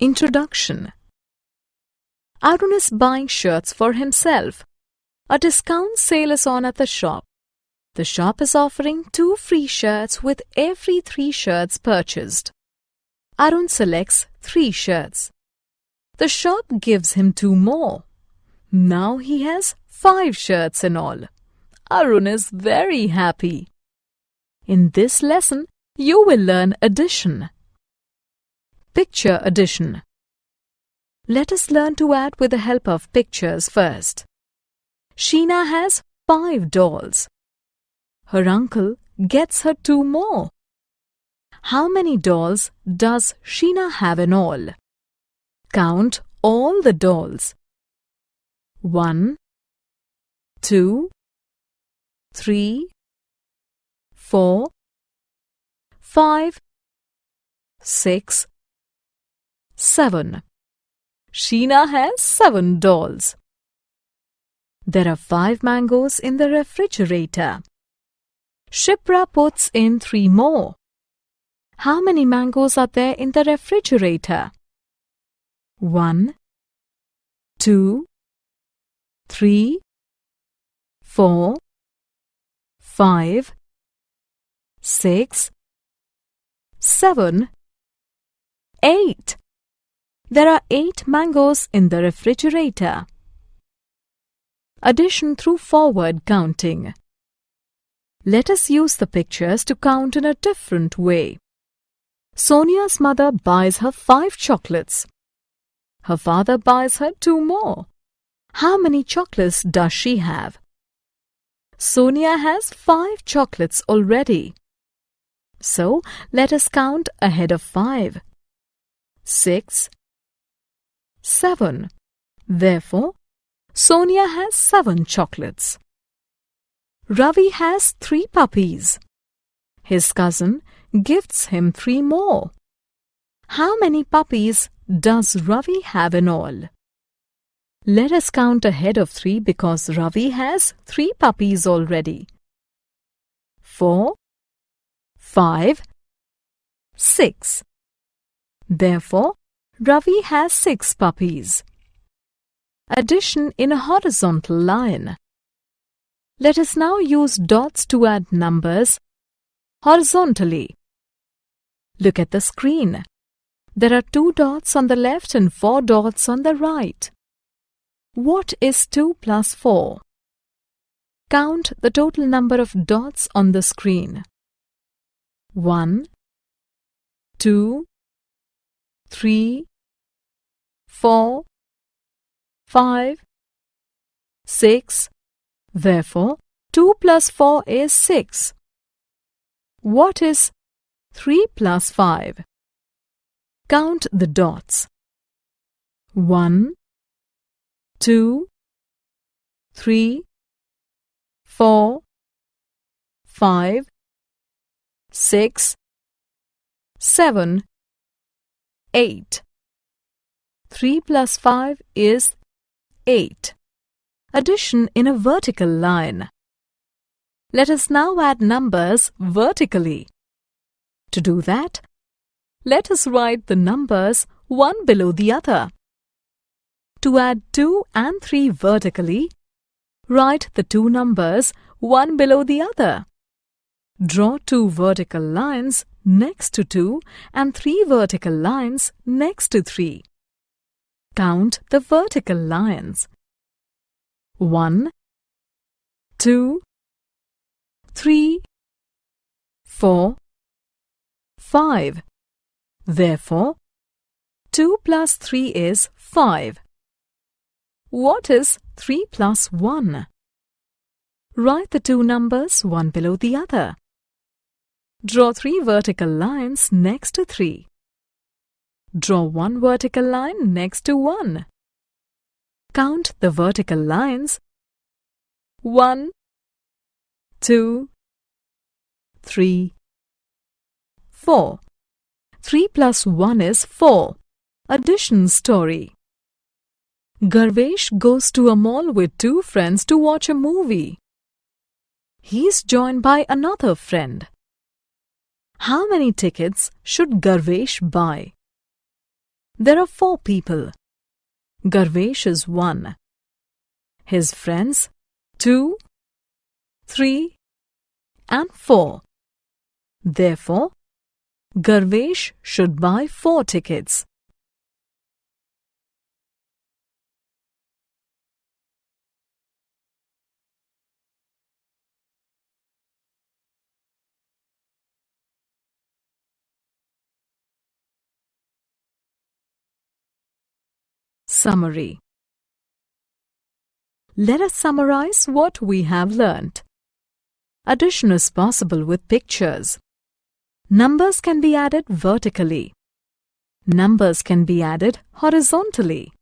Introduction. Arun is buying shirts for himself. A discount sale is on at the shop. The shop is offering 2 free shirts with every 3 shirts purchased. Arun selects 3 shirts. The shop gives him 2 more. Now he has 5 shirts in all. Arun is very happy. In this lesson, you will learn addition. Picture addition. Let us learn to add with the help of pictures first. Sheena has 5 dolls. Her uncle gets her 2 more. How many dolls does Sheena have in all? Count all the dolls. 1, 2, 3, 4, 5, 6, 7. Sheena has 7 dolls. There are 5 mangoes in the refrigerator. Shipra puts in 3 more. How many mangoes are there in the refrigerator? 1, 2, 3, 4, 5, 6, 7, 8. There are 8 mangoes in the refrigerator. Addition through forward counting. Let us use the pictures to count in a different way. Sonia's mother buys her 5 chocolates. Her father buys her 2 more. How many chocolates does she have? Sonia has 5 chocolates already. So, let us count ahead of 5. 6, 7. Therefore, Sonia has 7 chocolates. Ravi has 3 puppies. His cousin gifts him 3 more. How many puppies does Ravi have in all? Let us count ahead of 3 because Ravi has 3 puppies already. 4, 5, 6. Therefore, Ravi has 6 puppies. Addition in a horizontal line. Let us now use dots to add numbers horizontally. Look at the screen. There are 2 dots on the left and 4 dots on the right. What is 2 plus 4? Count the total number of dots on the screen. 1, 2, 3, 4, 5, 6. Therefore, 2 plus 4 is 6. What is 3 plus 5? Count the dots. 1, 2, 3, 4, 5, 6, 7, 8. 3 plus 5 is 8. Addition in a vertical line. Let us now add numbers vertically. To do that, let us write the numbers one below the other. To add 2 and 3 vertically, write the 2 numbers one below the other. Draw 2 vertical lines next to 2 and 3 vertical lines next to 3. Count the vertical lines. 1, 2, 3, 4, 5. Therefore, 2 plus 3 is 5. What is 3 plus 1? Write the 2 numbers one below the other. Draw 3 vertical lines next to 3. Draw 1 vertical line next to 1. Count the vertical lines. 1, 2, 3, 4. 3 plus 1 is 4. Addition story. Garvesh goes to a mall with 2 friends to watch a movie. He is joined by another friend. How many tickets should Garvesh buy? There are 4 people. Garvesh is 1. His friends 2, 3 and 4. Therefore, Garvesh should buy 4 tickets. Summary. Let us summarize what we have learnt. Addition is possible with pictures. Numbers can be added vertically. Numbers can be added horizontally.